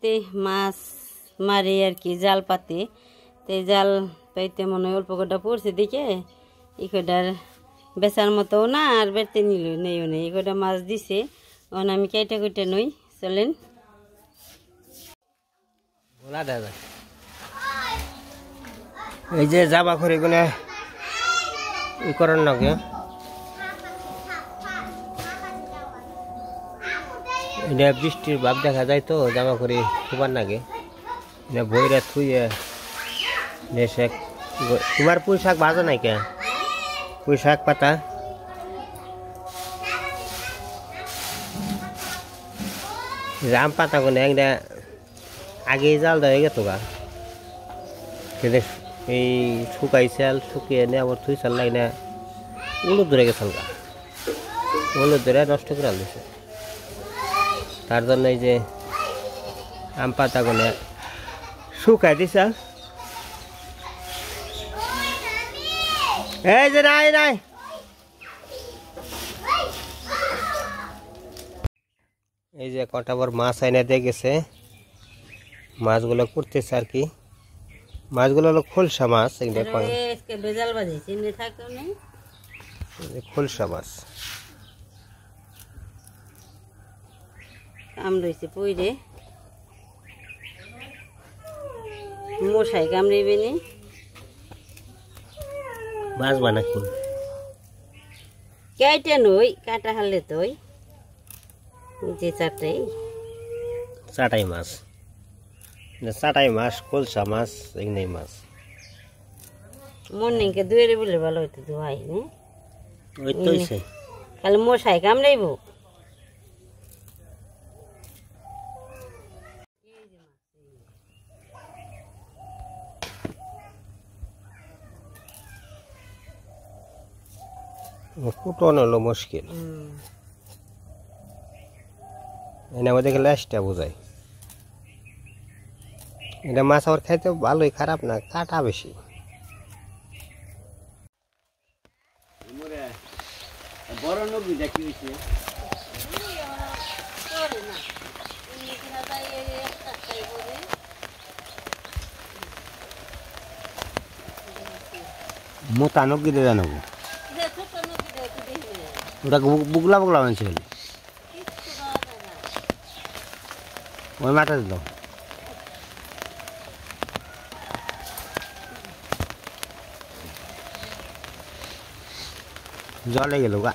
তে মাছ মারি আর কি জাল পাতে তে জাল পাইতে মনে হয় অল্প কটা পড়ছে দেখে এই কটার বেচার মতো না আর বেড়তে নিল নেইও নেই এই কটা মাছ দিছে ওখানে আমি কেটে কুটে নই চলেন এই যে জামা করে গুলো ই করার নাকি এটা বৃষ্টির ভাব দেখা যায় তো জামা করে খুবার নাগে বইরা থুইয়ে তোমার পুঁই শাক ভাজা নাই কে পুঁই শাক পাতা আম পাতা কোনে একটা আগে জাল দেওয়া গেত গা এই শুকাইছাল শুকিয়ে নে আবার থুই চাল লাগে না উলুদ ধরে গেছাল গা উলুদ ধরে নষ্ট করে দিছে তার জন্য এই যে আম পাতা কোনে শুকাই দিছে এই যে নাই নাই এই যে কটা বড় মাছ আইনে দিয়ে গেছে মাছগুলো করতেছে আর কি মাছগুলো হলো খোলসা মাছ খোলসা মাছ কামড়াইছে পইরে মশাই কামড়াইবে নি মাছ বানাকি কেটে নই কাটা হারলে তোই যে চাটাই মাছ চাটাই মাছ খোলসা মাছ এই মাছ মর্নিংকে দুয়েরে বলে ভালো হইতো ধোয়াই নে ওই তো খালি মশাই কামড়াইব কুটন হলো মুশকিল এনে আমাদের ল্যাসটা বোঝায় এটা মাছ আবার খাইতে ভালোই খারাপ না কাটা বেশি বড় নবী দেখি হয়েছে মোটা নবী দিয়ে জানাবো ওটা বুগলা বুগলা মানছে ওই মাথা দিল জলে গেল গা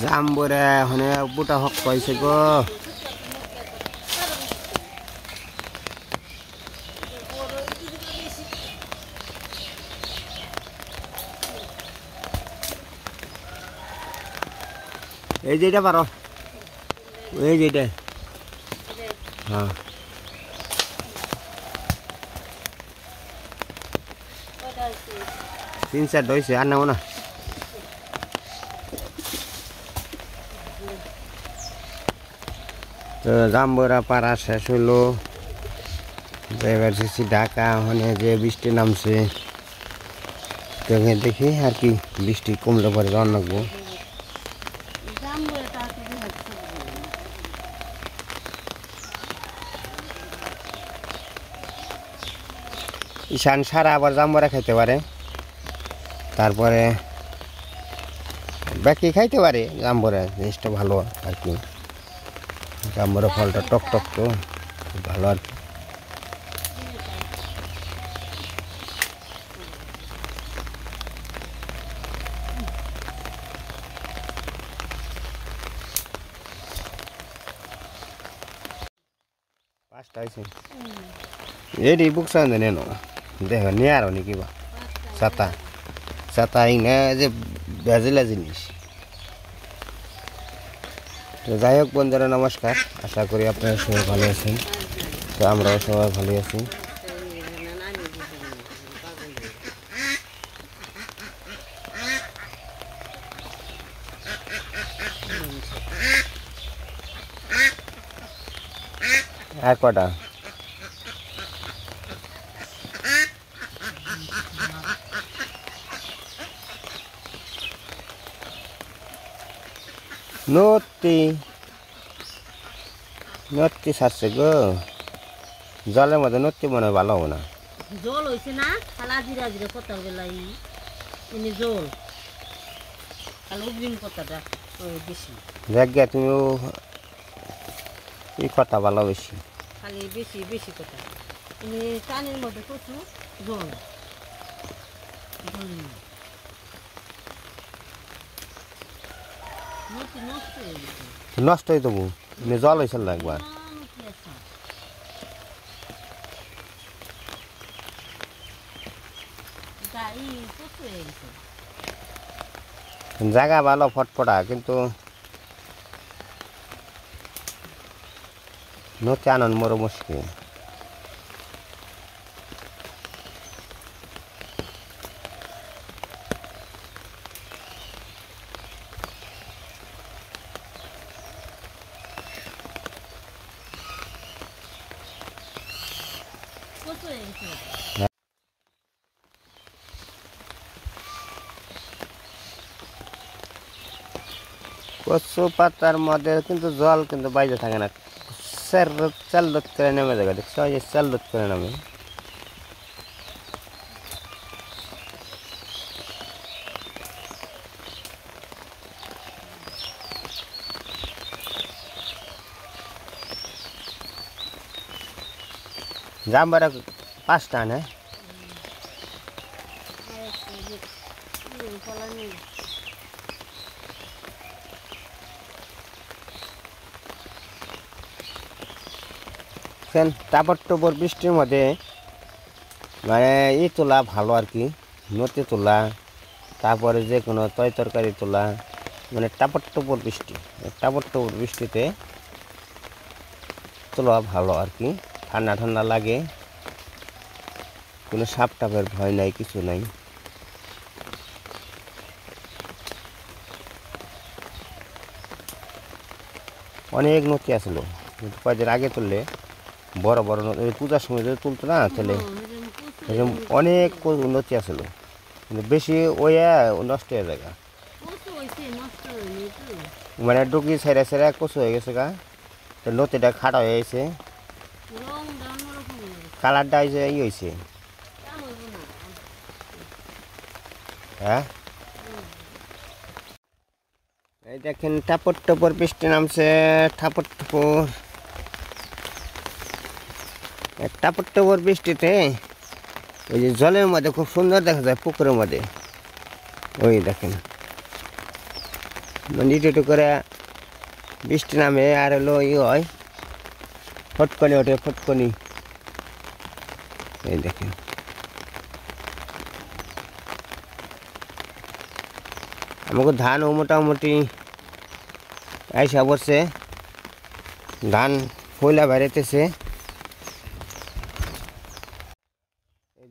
যাম বরে হনে বুটা হক পাইছে গো এই যেটা পারো এই যেটা হ্যাঁ তিন চার হয়েছে আর নেবো না তো জাম্বরা পাড়া শেষ হলো এবার এসেছি ঢাকা ওখানে যে বৃষ্টি নামছে তো দেখি আর কি বৃষ্টি কমলে পরে রান্না করবো ঈশান সারা আবার জাম্বরা খাইতে পারে তারপরে বাকি খাইতে পারে জাম্বরা জিনিসটা ভালো আর কি জাম্বরা ফলটা টক টক তো ভালো আর কি পাঁচটা হয়েছে এডি বুকস নেন দেখ নিয়ে আরো নাকি বা ছাতা ছাতা ইংনা যে ভেজেলা জিনিস তো যাই হোক বন্ধুরা নমস্কার আশা করি আপনারা সবাই ভালো আছেন তো আমরাও সবাই ভালো আছি আর কটা নতি নতি ছাড়ছে গো জলের মধ্যে নতি মনে হয় ভালো হবে না জল হয়েছে না খালা জিরা জিরা কতার বেলায় এনে জল খালি অগ্রিম কতাটা বেশি জায়গা তুমিও এই কথা ভালো বেশি খালি বেশি বেশি কথা এনে টানের মধ্যে প্রচুর জল নষ্ট নষ্ট হয়ে গেছে নষ্ট হয়ে দেবো জল হয়েছিল না একবার জায়গা ভালো ফটফটা কিন্তু নতি আনন্দ বড় মুশকিল কচু পাতার মধ্যে কিন্তু জল কিন্তু বাইরে থাকে না চাল দুধ করে নেমে যাবে দেখছো চাল দুধ করে নামে জাম্বারা 5টা না টাপর টপর বৃষ্টির মধ্যে মানে ই তোলা ভালো আর কি নতি তোলা তারপরে যে কোনো তরকারি তোলা মানে টাপর টপর বৃষ্টিতে তোলা ভালো আর কি ঠান্ডা ঠান্ডা লাগে কোনো সাপ টাপের ভয় নাই কিছু নাই অনেক নতি আসলো কয়েকদিন আগে তুললে বড় বড় পূজার সময় যদি তুলতো না তাহলে অনেক নতি আসলো কিন্তু বেশি ওয়া নষ্ট হয়ে যায় মানে ডুকি ছেড়ে ছেড়ে কচু হয়ে গেছে গা নতিটা খাটা হয়ে গেছে কালারটা হয়েছে ই হয়েছে হ্যাঁ এই দেখেন টাপর টপর বৃষ্টি নামছে টাপর টপর বৃষ্টিতে ওই যে জলের মধ্যে খুব সুন্দর দেখা যায় পুকুরের মধ্যে ওই দেখেন মানে একটু করে বৃষ্টি নামে আর হলো ই হয় ফটকনি ওঠে ফটকনি এই দেখেন আমাকে ধানও মোটামুটি আইসা বসছে ধান ফইলা বেড়াইতেছে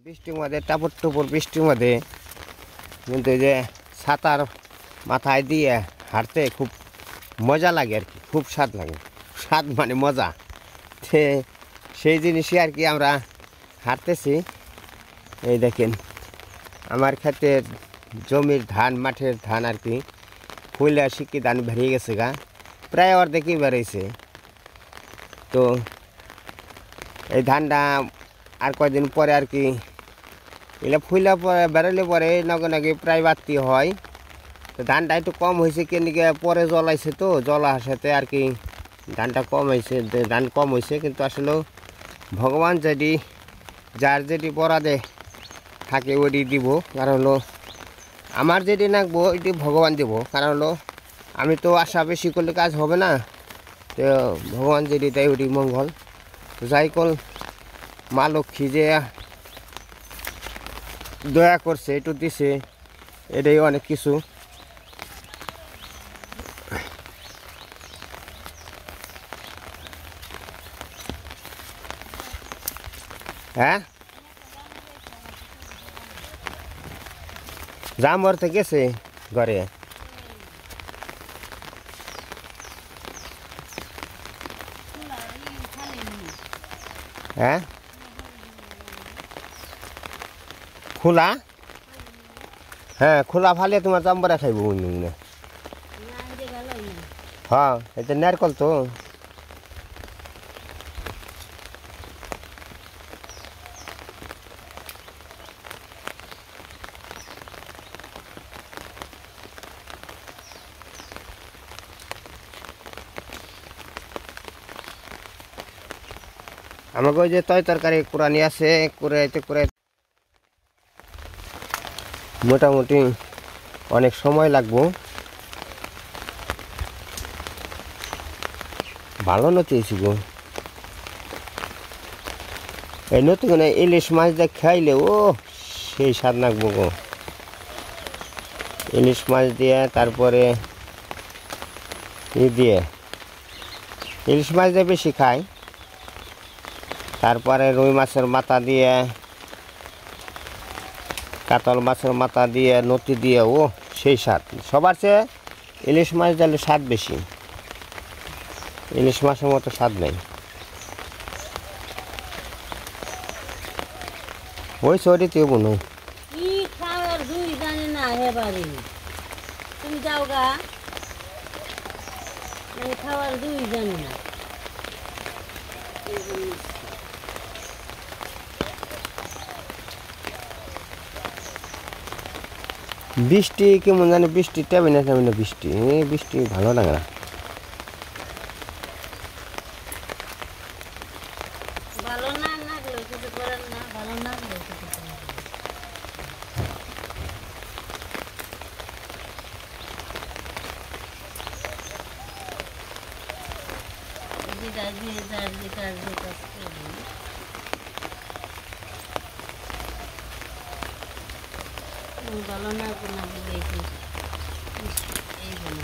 বৃষ্টির মধ্যে টাপর টুপর বৃষ্টির মধ্যে কিন্তু এই যে ছাতার মাথায় দিয়ে হাঁটতে খুব মজা লাগে আর কি খুব স্বাদ লাগে স্বাদ মানে মজা সেই জিনিসই আর কি আমরা হাঁটতেছি এই দেখেন আমার ক্ষেতের জমির ধান মাঠের ধান আর কি ফুলে শিকি ধান বেরিয়ে গেছে গা প্রায় অর্ধেকই বেরোইছে তো এই ধানটা আর কয়েকদিন পরে আর কি এগুলো ফুলে পরে বেরোলে পরে নাকি প্রায় বাড়তি হয় তো ধানটা একটু কম হয়েছে কেনিকে পরে জল আইছে তো জল আসাতে আর কি ধানটা কম হয়েছে ধান কম হয়েছে কিন্তু আসলে ভগবান যদি যার যেটি বরাদে থাকে ওটি দিব কারণ হলো আমার যেটি নাকবো এটি ভগবান দেব কারণ হলো আমি তো আশা বেশি করলে কাজ হবে না তো ভগবান যেটি দেয় ওটি মঙ্গল যাই কল মা লক্ষ্মী যে দয়া করছে একটু দিছে এটাই অনেক কিছু হ্যাঁ জামর থেকে গেছে ঘরে হ্যাঁ খোলা হ্যাঁ খোলা ফালে তোমার চাম্বরা খাইব হ্যাঁ এটা নারকল তো আমাকে ওই যে তরকারি কুড়ানি আছে কুড়াইতে মোটামুটি অনেক সময় লাগবো ভালো নতি হয়েছি গো এই নতুন ইলিশ মাছ দিয়ে খাইলে ও সেই স্বাদ লাগবো গো ইলিশ মাছ দিয়ে তারপরে দিয়ে ইলিশ মাছ দিয়ে বেশি খাই তারপরে রুই মাছের মাথা দিয়ে কাতল মাছের মাথা দিয়ে নতি দিয়ে ও সেই স্বাদ সবার চেয়ে ইলিশ মাছ দিলে স্বাদ বেশি ইলিশ মাছের মতো স্বাদ নেই ওই শরীরতেও বোনো কি খাওয়ার দুই জানি না হেবারে তুমি যাও গা খাওয়ার দুই জানি না বৃষ্টি কেমন জানি বৃষ্টি টেবে না বৃষ্টি বৃষ্টি ভালো লাগে না ভালো না লাগলো কিছু করার না ভালো না লাগলো কিছু করার না ভালো না না বলেছি এই জন্য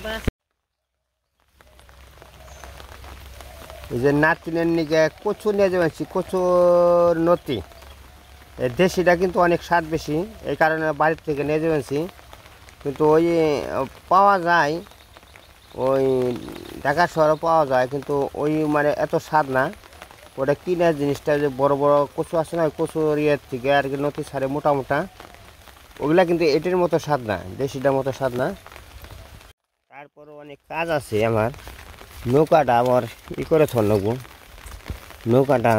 বাস এই যে নাতিনের নিকে কচু নিয়ে যাচ্ছি কচুর নতি এই দেশিটা কিন্তু অনেক স্বাদ বেশি এই কারণে বাড়ির থেকে নিয়ে যাচ্ছি কিন্তু ওই পাওয়া যায় ওই ঢাকা শহরে পাওয়া যায় কিন্তু ওই মানে এত স্বাদ না ওটা কিনার জিনিসটা যে বড় বড় কচু আছে না ওই কচুর ইয়ের থেকে আর কি নতি ছাড়ে মোটা মোটা ওগুলা কিন্তু এটির মতো স্বাদ না দেশিটার মতো স্বাদ না তারপরও অনেক কাজ আছে আমার নৌকাটা আবার ই করে থর নেবো নৌকাটা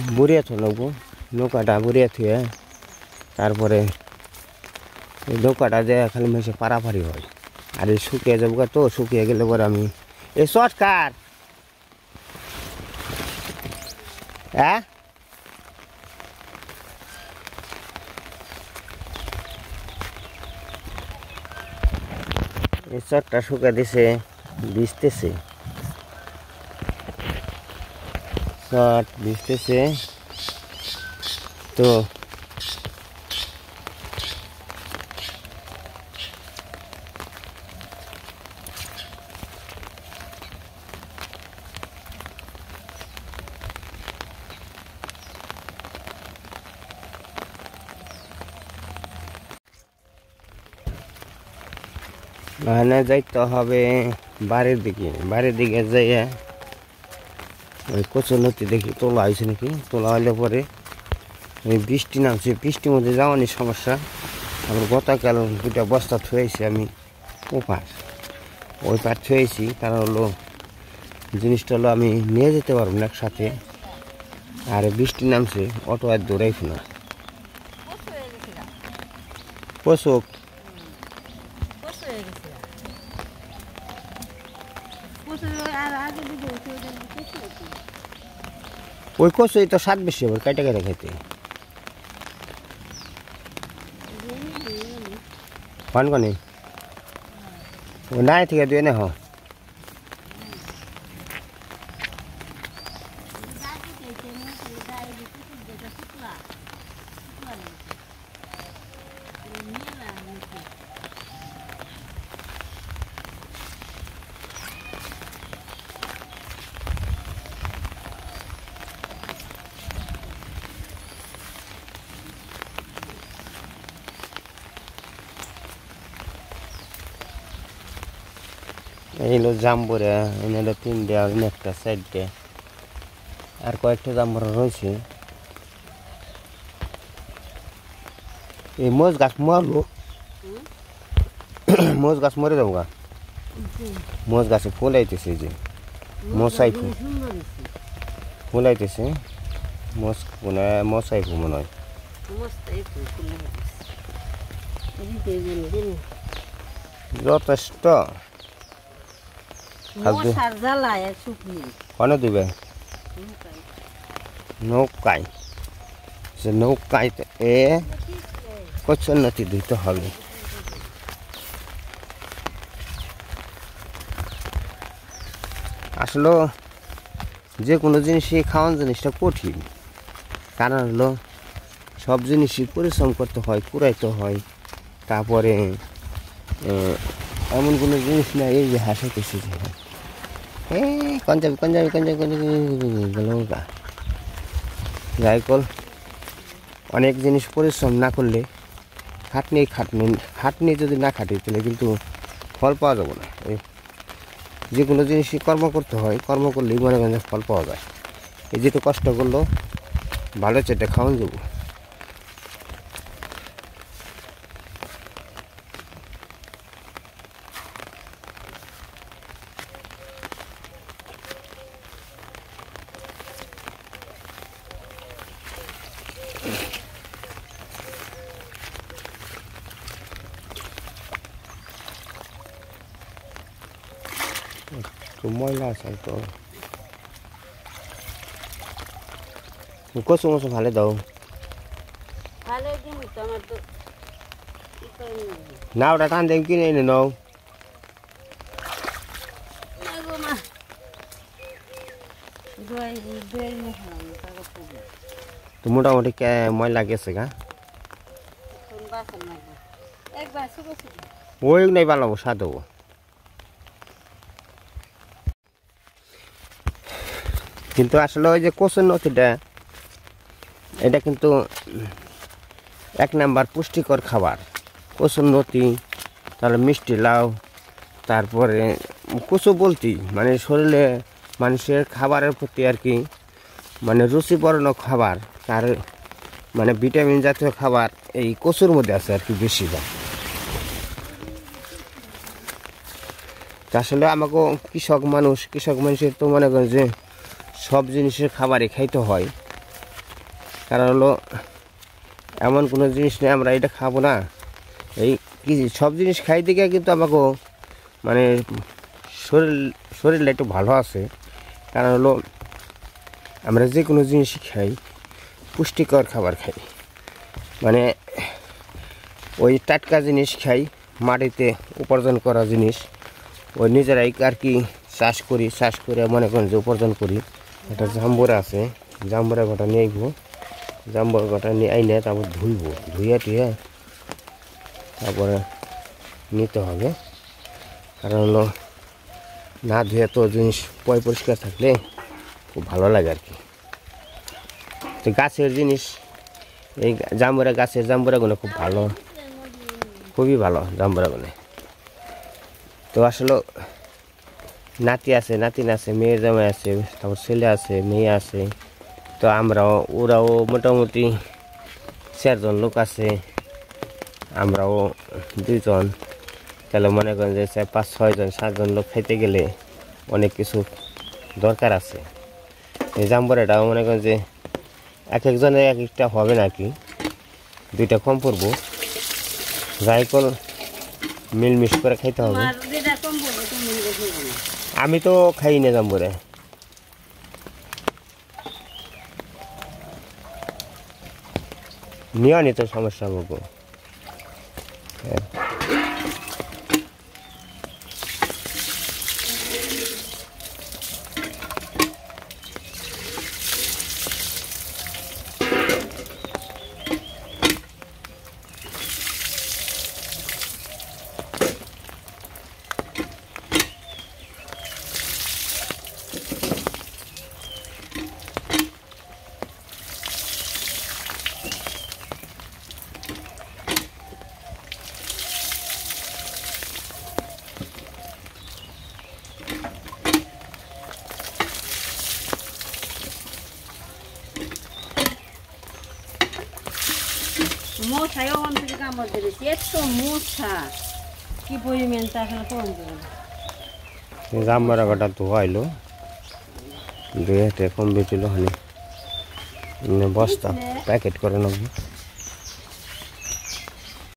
বুড়িয়ে থর নেবো নৌকাটা বুড়িয়ে থুয়ে তারপরে এই নৌকাটা যে খালি মেসে পারাপারি হয় আর এই শুকিয়ে যাবো তো শুকিয়ে গেলে পরে আমি এই শর্টকাট হ্যাঁ এই চটটা শুকা দিছে ভিজতেছে চট ভিজতেছে তো এখানে যাইতে হবে বাড়ির দিকে যাইয়া ওই কচু নদী দেখি তোলা হয়েছে নাকি তোলা হলে পরে ওই বৃষ্টি নামছে বৃষ্টির মধ্যে যাওয়ানি সমস্যা আবার গতকাল দুটা বস্তা থুয়েছি আমি ওই পার থুয়েছি কারণ হলো জিনিসটা হলো আমি নিয়ে যেতে পারবো না একসাথে আর বৃষ্টি নামছে অটো আর দৌড়াইছি না পশুক ওই কচু তো স্বাদ বেশি হবে কাইটা কাইটা খাইতে কন কনে ওই নাই থেকে দুয়ে না হ এই হলো জাম্বুরা, এনে হলো 3টে আর একটা 4টে, আর কয়েকটা জাম্বুরা রয়েছে। এই মোজ গাছ মরলো, মোজ গাছ মরে যাবো গা। মোজ গাছে ফুল আইতেছে, এই যে মশাই ফুল আইতেছে, মশাই ফুল মনে হয়। যথেষ্ট কনে দিবে নৌকায়, সে নৌকায় এ কচুন্নতি দিতে হবে। আসলে যে কোনো জিনিসই খাওয়ান জিনিসটা কঠিন, কারণ হলো সব জিনিসই পরিশ্রম করতে হয়, কুড়াইতে হয়। তারপরে এমন কোনো জিনিস না এই যে হাসাইতেছি, কঞ্জাবি কঞ্জাবি কঞ্জাবি কঞ্জাবি যাই কল, অনেক জিনিস পরিশ্রম না করলে খাটনি যদি না খাটি তাহলে কিন্তু ফল পাওয়া যাবে না। যে কোনো জিনিসই কর্ম করতে হয়, কর্ম করলেই মনে করেন ফল পাওয়া যায়। এই যেটু কষ্ট করলো ভালো চেটে খাওয়ান যাবো। একটু ময়লা আছে তো, কচু মচু ভালো দাও না, ওটা টান দেন কিনে এনে নাও। তো মোটামুটি ময়লা গেছে গা, ওই নাই পালাবো স্বাদ হবো। কিন্তু আসলে ওই যে কচুন্নতিটা, এটা কিন্তু 1 নাম্বার পুষ্টিকর খাবার। কচুন্নতি, তাহলে মিষ্টি লাউ, তারপরে কচু বলতেই মানে শরীরে মানুষের খাবারের প্রতি আর কি মানে রুচিপূর্ণ খাবার, তার মানে ভিটামিন জাতীয় খাবার এই কচুর মধ্যে আছে আর কি বেশিরভাগ। আসলে আমাকে কৃষক মানুষের তো মনে করেন যে সব জিনিসের খাবারই খাইতে হয়, কারণ হলো এমন কোনো জিনিস নেই আমরা এটা খাবো না। এই সব জিনিস খাই দিকে কিন্তু আমাকে মানে শরীরটা একটু ভালো আছে, কারণ হলো আমরা যে কোনো জিনিসই খাই পুষ্টিকর খাবার খাই, মানে ওই টাটকা জিনিস খাই, মাটিতে উপার্জন করা জিনিস, ওই নিজেরাই আর কি চাষ করে মনে করেন যে উপার্জন করি। একটা জাম্বুরা আছে, জাম্বুরা গোটা নিয়ে আইব, জাম্বুরা গোটা নিয়ে আইনে তারপর ধুইয়া টুইয়া তারপরে নিতে হবে, কারণ হলো না ধুয়ে তো জিনিস পরিষ্কার থাকলে খুব ভালো লাগে আর কি। তো গাছের জিনিস, এই গাছের জাম্বুরাগুলো খুব ভালো, খুবই ভালো জাম্বুরাগুলো। তো আসলে নাতি আছে, নাতিন আছে, মেয়ের জামাই আছে, তারপর ছেলে আছে, মেয়ে আছে। তো ওরাও মোটামুটি 4 জন লোক আছে, আমরাও 2 জন, তাহলে মনে করেন যে 5-6 জন 7 জন লোক খাইতে গেলে অনেক কিছু দরকার আছে। এই জাম্বুরাটাও মনে করেন যে এক একজনের এক একটা হবে নাকি, 2টা কম পড়বো, যাই কল মিলমিশ করে খাইতে হবে। আমি তো খাই না জাম্বুরা, নিয়ে নি তো সমস্যা হবে। মশাই ওখান থেকে কামড় দিয়েছে এত মশা কি পরিমাণ তা আসলে কোন জাম্বারা কাটা ধোয়াইলো ধুয়ে কম বেচিল হানি বস্তা প্যাকেট করে নেবো